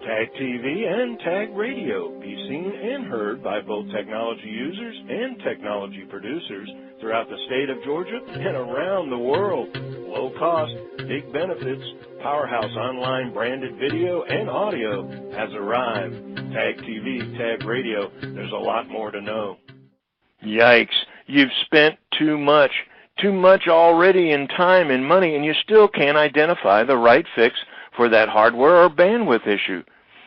Tag TV and Tag Radio. Be seen and heard by both technology users and technology producers throughout the state of Georgia and around the world. Low cost, big benefits, powerhouse online branded video and audio has arrived. Tag TV, Tag Radio, there's a lot more to know. Yikes, you've spent too much already in time and money, and you still can't identify the right fix for that hardware or bandwidth issue.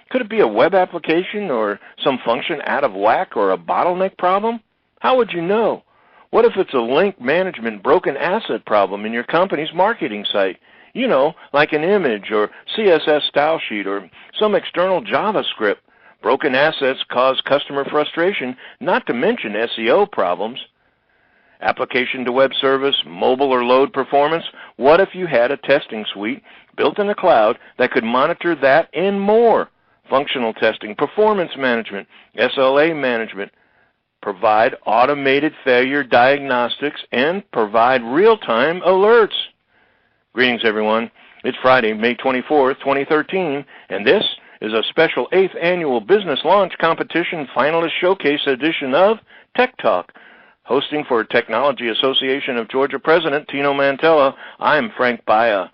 Could it be a web application or some function out of whack or a bottleneck problem? How would you know? What if it's a link management broken asset problem in your company's marketing site? You know, like an image or CSS style sheet or some external JavaScript. Broken assets cause customer frustration, not to mention SEO problems. Application to web service, mobile or load performance. What if you had a testing suite built in the cloud that could monitor that and more? Functional testing, performance management, SLA management, provide automated failure diagnostics, and provide real-time alerts. Greetings, everyone. It's Friday, May 24th, 2013, and this is a special 8th Annual Business Launch Competition Finalist Showcase edition of Tech Talk. Hosting for Technology Association of Georgia President Tino Mantella, I'm Frank Baia.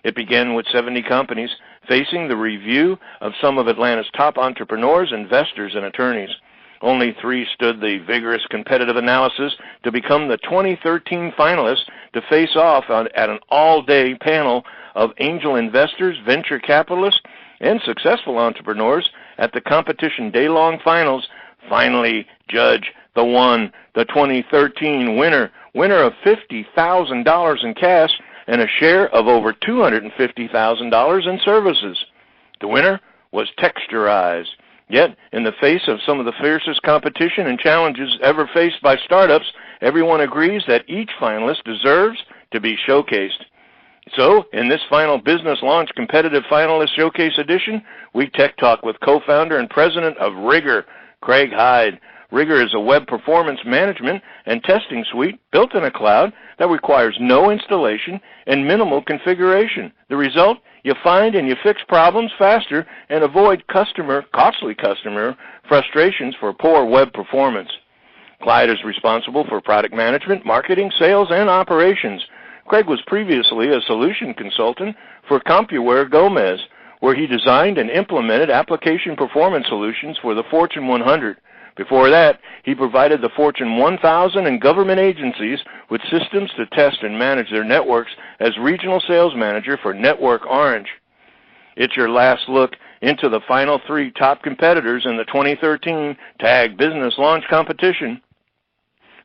It began with 70 companies facing the review of some of Atlanta's top entrepreneurs, investors, and attorneys. Only 3 stood the vigorous competitive analysis to become the 2013 finalists to face off at an all-day panel of angel investors, venture capitalists, and successful entrepreneurs at the competition day-long finals. Finally, judge the 2013 winner of $50,000 in cash and a share of over $250,000 in services. The winner was Texturize. Yet, in the face of some of the fiercest competition and challenges ever faced by startups, everyone agrees that each finalist deserves to be showcased. So, in this final Business Launch Competitive Finalist Showcase edition, we Tech Talk with co-founder and president of Rigor, Craig Hyde. Rigor is a web performance management and testing suite built in a cloud that requires no installation and minimal configuration. The result? You find and you fix problems faster and avoid costly customer frustrations for poor web performance. Clyde is responsible for product management, marketing, sales, and operations. Craig was previously a solution consultant for CompuWare Gomez, where he designed and implemented application performance solutions for the Fortune 100. Before that, he provided the Fortune 1000 and government agencies with systems to test and manage their networks as regional sales manager for Network Orange. It's your last look into the final 3 top competitors in the 2013 TAG Business Launch Competition.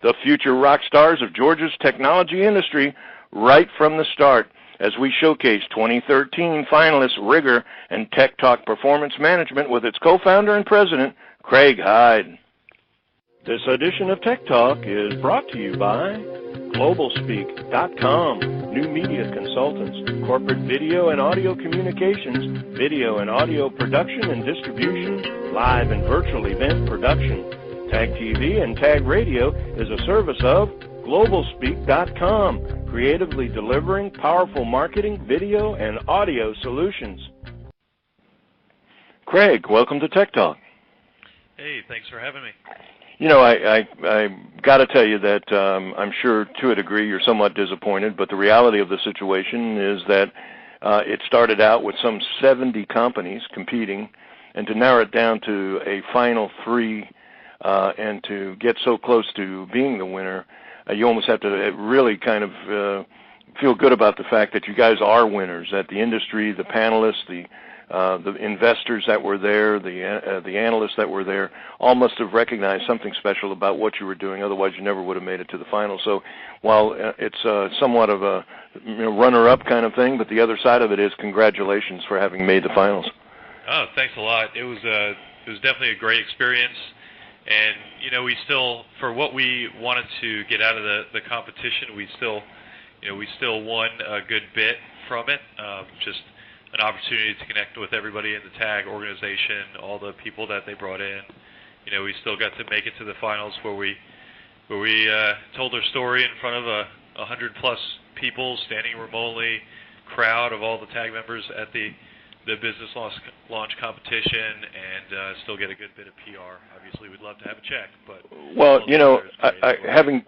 The future rock stars of Georgia's technology industry right from the start as we showcase 2013 finalists Rigor and Tech Talk Performance Management with its co-founder and president, Craig Hyde. This edition of Tech Talk is brought to you by GlobalSpeak.com, new media consultants, corporate video and audio communications, video and audio production and distribution, live and virtual event production. Tag TV and Tag Radio is a service of GlobalSpeak.com, creatively delivering powerful marketing, video, and audio solutions. Craig, welcome to Tech Talk. Hey, thanks for having me. You know, I got to tell you that I'm sure to a degree you're somewhat disappointed, but the reality of the situation is that it started out with some 70 companies competing, and to narrow it down to a final 3 and to get so close to being the winner, you almost have to really kind of feel good about the fact that you guys are winners, that the industry, the panelists, the investors that were there, the analysts that were there, all must have recognized something special about what you were doing. Otherwise, you never would have made it to the final. So, while it's somewhat of a runner-up kind of thing, but the other side of it is congratulations for having made the finals. Oh, thanks a lot. It was definitely a great experience, and we still, for what we wanted to get out of the competition, we still won a good bit from it. Just an opportunity to connect with everybody in the TAG organization, all the people that they brought in. We still got to make it to the finals where we told our story in front of 100+ people standing room only, crowd of all the TAG members at the the business launch competition and still get a good bit of PR. Obviously, we'd love to have a check, but well,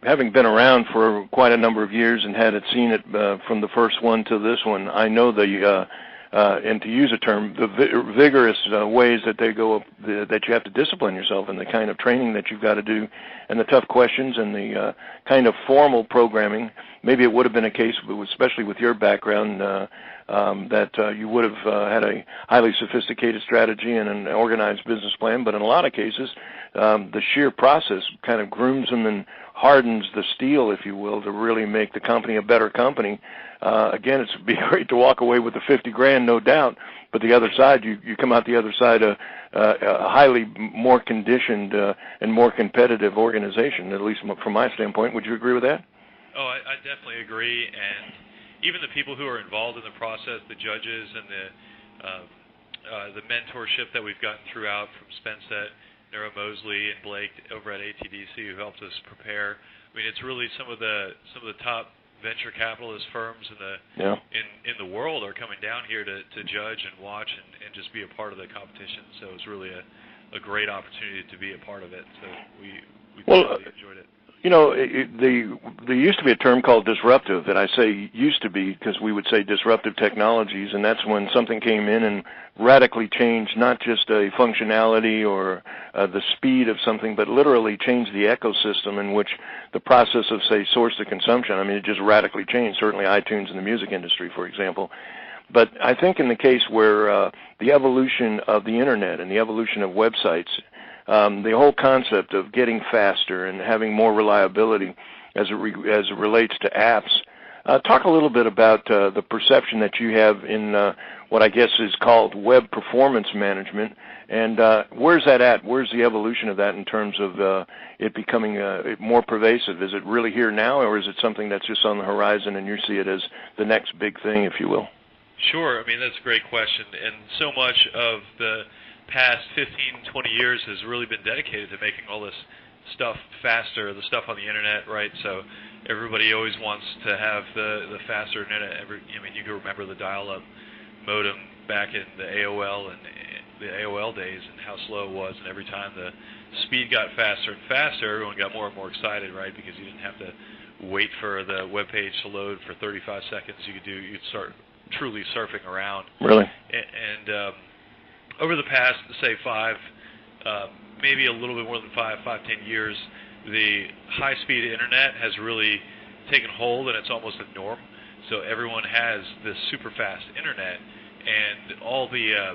having been around for quite a number of years and seen it from the first one to this one, I know and to use a term, the vigorous ways that they go, that you have to discipline yourself, and the kind of training that you've got to do, and the tough questions, and the kind of formal programming. Maybe it would have been a case, especially with your background, that you would have had a highly sophisticated strategy and an organized business plan, but in a lot of cases, the sheer process kind of grooms them and hardens the steel, if you will, to really make the company a better company. Again, it'd be great to walk away with the $50,000, no doubt, but the other side, you come out the other side a highly more conditioned and more competitive organization, at least from my standpoint. Would you agree with that? Oh, I definitely agree, and even the people who are involved in the process, the judges and the mentorship that we've gotten throughout from Spenset, Nero Mosley, and Blake over at ATDC, who helped us prepare. I mean, it's really some of the top venture capitalist firms in the world are coming down here to judge and watch and just be a part of the competition. So it's really a great opportunity to be a part of it. So we really enjoyed it. You know, there used to be a term called disruptive, and I say used to be because we would say disruptive technologies, and that's when something came in and radically changed not just a functionality or the speed of something, but literally changed the ecosystem in which the process of, say, source to consumption, I mean, it just radically changed, certainly iTunes in the music industry, for example. But I think in the case where the evolution of the Internet and the evolution of websites, the whole concept of getting faster and having more reliability as it relates to apps. Talk a little bit about the perception that you have in what I guess is called web performance management, and where's that at? Where's the evolution of that in terms of it becoming more pervasive? Is it really here now, or is it something that's just on the horizon and you see it as the next big thing, if you will? Sure. I mean, that's a great question, and so much of the past 15, 20 years has really been dedicated to making all this stuff faster, the stuff on the Internet, right? So everybody always wants to have the faster Internet. I mean, you can remember the dial-up modem back in the AOL and the AOL days and how slow it was, and every time the speed got faster and faster, everyone got more and more excited, right? Because you didn't have to wait for the web page to load for 35 seconds. You'd start truly surfing around. Really? And over the past, say, maybe a little bit more than 10 years, the high-speed Internet has really taken hold, and it's almost a norm. So everyone has this super-fast Internet, and all the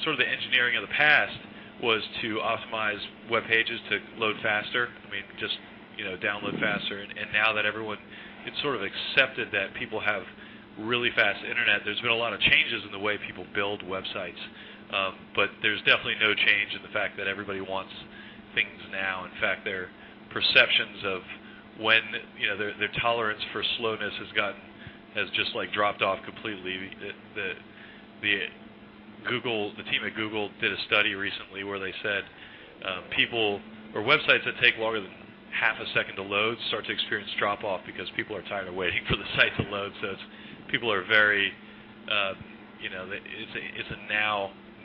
sort of the engineering of the past was to optimize web pages to load faster. I mean, just download faster. And now that it's sort of accepted that people have really fast Internet, there's been a lot of changes in the way people build websites. But there's definitely no change in the fact that everybody wants things now. In fact, their perceptions of when their tolerance for slowness has just like dropped off completely. The team at Google did a study recently where they said people or websites that take longer than half a second to load start to experience drop off because people are tired of waiting for the site to load. So people are very it's a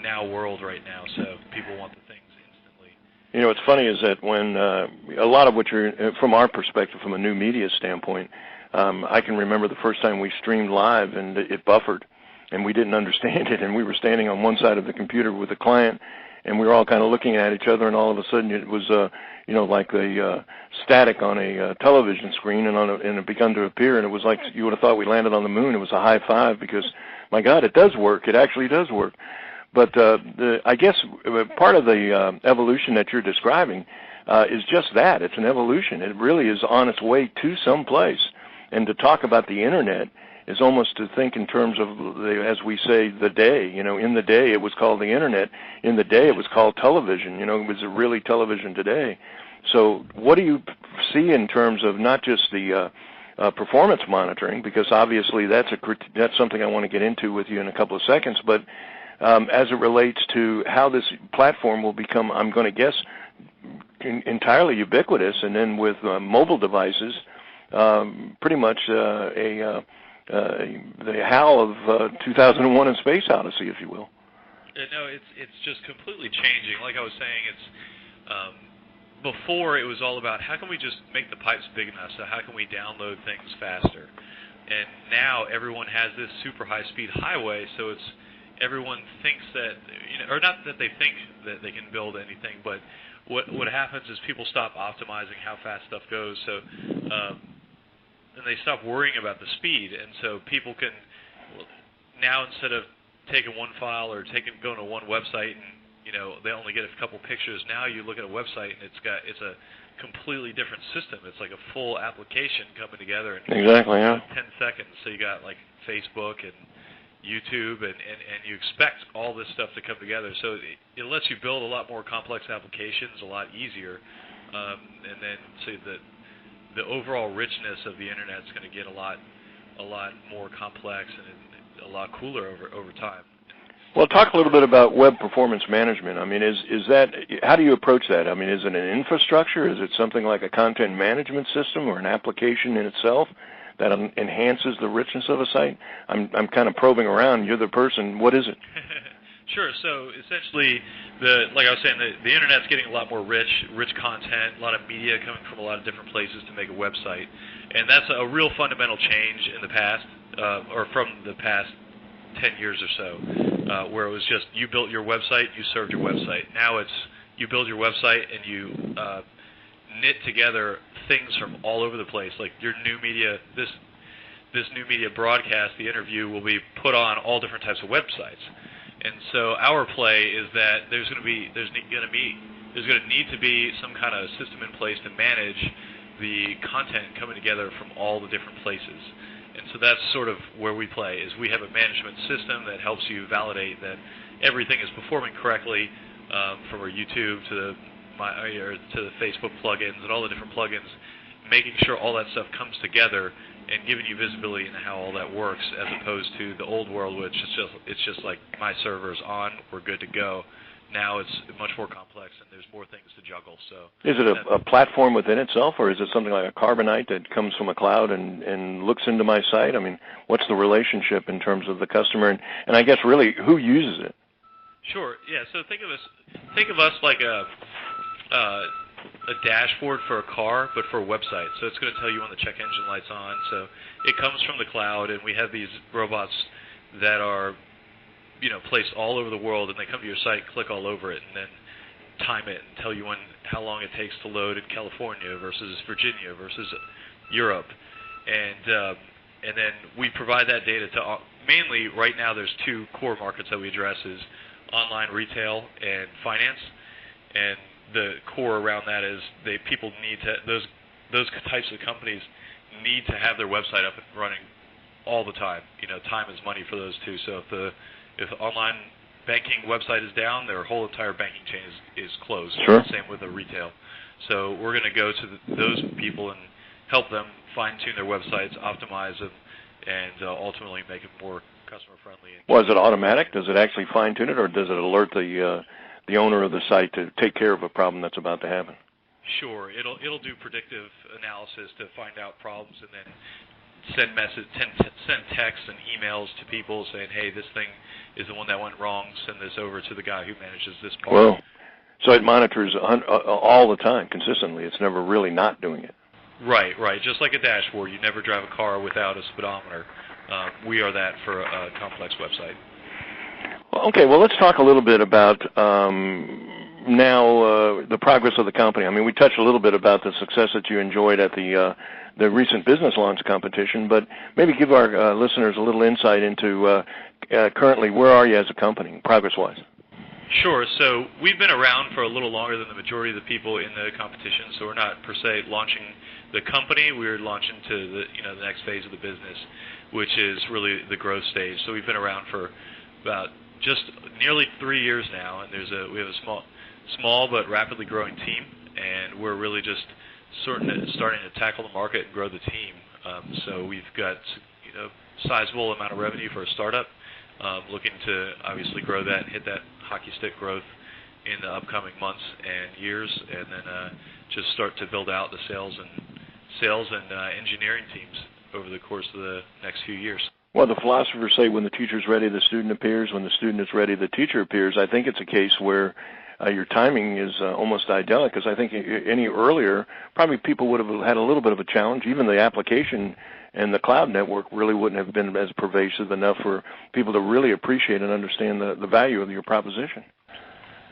now world right now, so people want the things instantly. You know, what's funny is that when a lot of what from our perspective, from a new media standpoint, I can remember the first time we streamed live and it buffered, and we didn't understand it, and we were standing on one side of the computer with the client, and we were all kind of looking at each other, and all of a sudden it was like the static on a television screen, and it began to appear, and it was like you would have thought we landed on the moon. It was a high five because, my God, it does work. It actually does work. But I guess part of the evolution that you're describing is just that. It's an evolution. It really is on its way to some place. And to talk about the Internet is almost to think in terms of, as we say, the day. In the day it was called the Internet. In the day it was called television. Was it really television today? So what do you see in terms of not just the performance monitoring, because obviously that's something I want to get into with you in a couple of seconds, but as it relates to how this platform will become, I'm going to guess, entirely ubiquitous, and then with mobile devices, pretty much a the HAL of 2001: A Space Odyssey, if you will. No, it's just completely changing. Like I was saying, it's before it was all about how can we just make the pipes big enough, so how can we download things faster. And now everyone has this super high-speed highway, so it's everyone thinks that, or not that they think that they can build anything, but what happens is people stop optimizing how fast stuff goes, so and they stop worrying about the speed, and so people can now, instead of taking one file or going to one website and they only get a couple pictures, now you look at a website and it's a completely different system. It's like a full application coming together in 10 seconds. So you got like Facebook and YouTube, and you expect all this stuff to come together. So it lets you build a lot more complex applications a lot easier, and then so the overall richness of the internet is going to get a lot more complex and a lot cooler over time. Well, talk a little bit about web performance management. I mean, is that, how do you approach that? I mean, is it an infrastructure? Is it something like a content management system or an application in itself that enhances the richness of a site? I'm kind of probing around. You're the person. What is it? Sure. So essentially, like I was saying, the internet's getting a lot more rich content, a lot of media coming from a lot of different places to make a website, and that's a real fundamental change in the past, or from the past 10 years or so, where it was just you built your website, you served your website. Now it's you build your website and you knit together things from all over the place. Like your new media, this new media broadcast, the interview will be put on all different types of websites. And so our play is that there's going to need to be some kind of system in place to manage the content coming together from all the different places. And so that's sort of where we play, is we have a management system that helps you validate that everything is performing correctly, from our YouTube to the Facebook plugins and all the different plugins, making sure all that stuff comes together and giving you visibility into how all that works, as opposed to the old world, which it's just like my server's on, we're good to go. Now it's much more complex, and there's more things to juggle. So, is it a platform within itself, or is it something like a Carbonite that comes from a cloud and looks into my site? I mean, what's the relationship in terms of the customer, and I guess really who uses it? Sure. Yeah. So think of us like a dashboard for a car, but for a website. So it's going to tell you when the check engine light's on. So it comes from the cloud, and we have these robots that are placed all over the world, and they come to your site, click all over it, and then time it and tell you how long it takes to load in California versus Virginia versus Europe, and then we provide that data to mainly right now. There's two core markets that we address: is online retail and finance, and the core around that is people need to those types of companies need to have their website up and running all the time. Time is money for those two. So if online banking website is down, their whole entire banking chain is closed. Sure. Same with the retail. So we're going to go to those people and help them fine-tune their websites, optimize them, and ultimately make it more customer-friendly. Well, is it automatic? Does it actually fine-tune it, or does it alert the owner of the site to take care of a problem that's about to happen? Sure. It'll do predictive analysis to find out problems, and then send texts and emails to people saying, hey, this thing is the one that went wrong, send this over to the guy who manages this part. Well, so it monitors all the time, consistently. It's never really not doing it. Right. Just like a dashboard. You never drive a car without a speedometer. We are that for a complex website. Okay, well, let's talk a little bit about now the progress of the company. I mean, we touched a little bit about the success that you enjoyed at the recent business launch competition, but maybe give our listeners a little insight into currently where are you as a company, progress-wise? Sure. So we've been around for a little longer than the majority of the people in the competition, so we're not per se launching the company. We're launching to the next phase of the business, which is really the growth stage. So we've been around for about just nearly 3 years now, and we have a small but rapidly growing team, and we're really just starting to tackle the market and grow the team. So we've got sizable amount of revenue for a startup, looking to obviously grow that and hit that hockey stick growth in the upcoming months and years, and then just start to build out the sales and engineering teams over the course of the next few years. Well, the philosophers say when the teacher's ready, the student appears. When the student is ready, the teacher appears. I think it's a case where your timing is almost idyllic, because I think any earlier, probably people would have had a little bit of a challenge. Even the application and the cloud network really wouldn't have been as pervasive enough for people to really appreciate and understand the value of your proposition.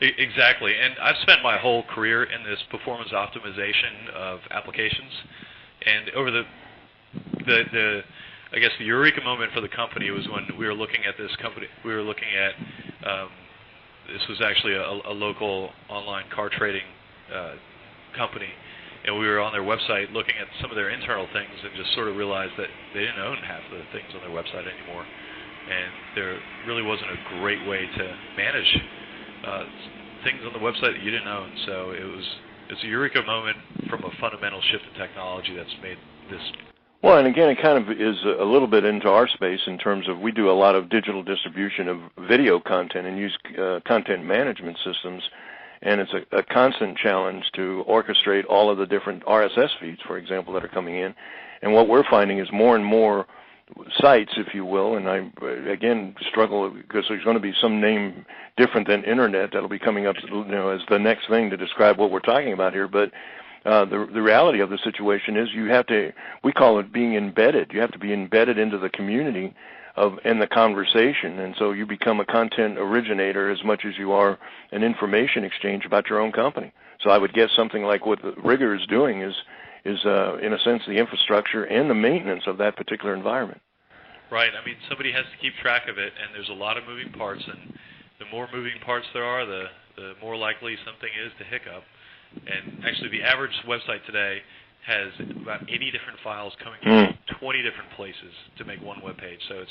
Exactly, and I've spent my whole career in this performance optimization of applications, and over the I guess the eureka moment for the company was when we were looking at this company. We were looking at this was actually a local online car trading company, and we were on their website looking at some of their internal things and just sort of realized that they didn't own half the things on their website anymore, and there really wasn't a great way to manage things on the website that you didn't own. So it's a eureka moment from a fundamental shift in technology that's made this. Well, and again, it kind of is a little bit into our space in terms of we do a lot of digital distribution of video content and use content management systems, and it's a constant challenge to orchestrate all of the different RSS feeds, for example, that are coming in. And what we're finding is more and more sites, if you will, and I, again, struggle because there's going to be some name different than Internet that'll be coming up, as the next thing to describe what we're talking about here, but the reality of the situation is you have to, we call it being embedded. You have to be embedded into the community in the conversation, and so you become a content originator as much as you are an information exchange about your own company. So I would guess something like what Rigor is doing is in a sense the infrastructure and the maintenance of that particular environment. Right. I mean, somebody has to keep track of it, and there's a lot of moving parts, and the more moving parts there are, the more likely something is to hiccup. And actually, the average website today has about 80 different files coming from 20 different places to make one web page. So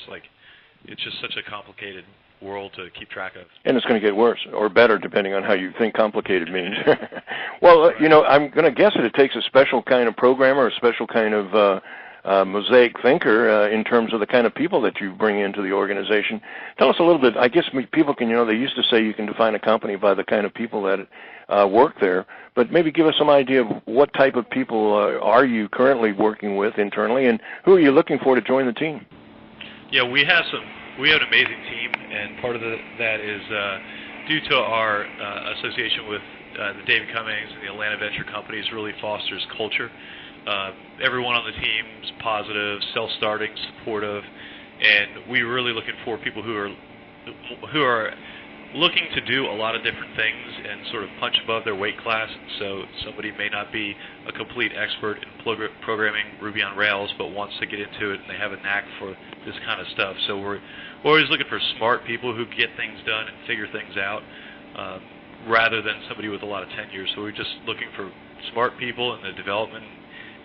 it's just such a complicated world to keep track of. And it's going to get worse or better depending on how you think complicated means. Well, I'm going to guess that it takes a special kind of programmer, a special kind of mosaic thinker in terms of the kind of people that you bring into the organization. Tell us a little bit. I guess people can, they used to say you can define a company by the kind of people that work there, but maybe give us some idea of what type of people are you currently working with internally, and who are you looking for to join the team? Yeah, we have an amazing team, and part of that is due to our association with the David Cummings and the Atlanta Venture Companies really fosters culture. Everyone on the team is positive, self-starting, supportive, and we're really looking for people who are looking to do a lot of different things and sort of punch above their weight class. So somebody may not be a complete expert in programming Ruby on Rails, but wants to get into it and they have a knack for this kind of stuff. So we're always looking for smart people who get things done and figure things out, rather than somebody with a lot of tenure. So we're just looking for smart people in the development,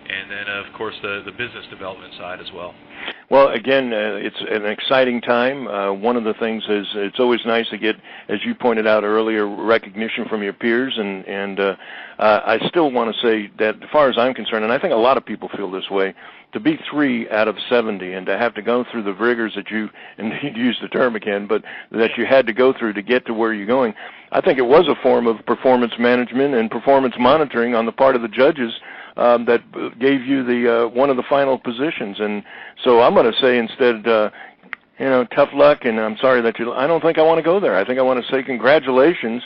and then, of course, the business development side as well. Well, again, it's an exciting time. One of the things is it's always nice to get, as you pointed out earlier, recognition from your peers, and I still want to say that as far as I'm concerned, and I think a lot of people feel this way, to be 3 out of 70 and to have to go through the rigors that you, and you use the term again, but that you had to go through to get to where you're going, I think it was a form of performance management and performance monitoring on the part of the judges that gave you the one of the final positions. And so I'm going to say instead, tough luck, and I'm sorry that I don't think I want to go there. I think I want to say congratulations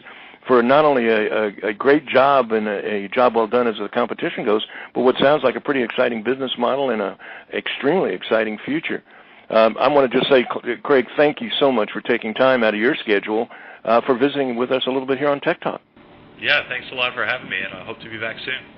for not only a great job and a job well done as the competition goes, but what sounds like a pretty exciting business model and an extremely exciting future. I want to just say, Craig, thank you so much for taking time out of your schedule for visiting with us a little bit here on Tech Talk. Yeah, thanks a lot for having me, and I hope to be back soon.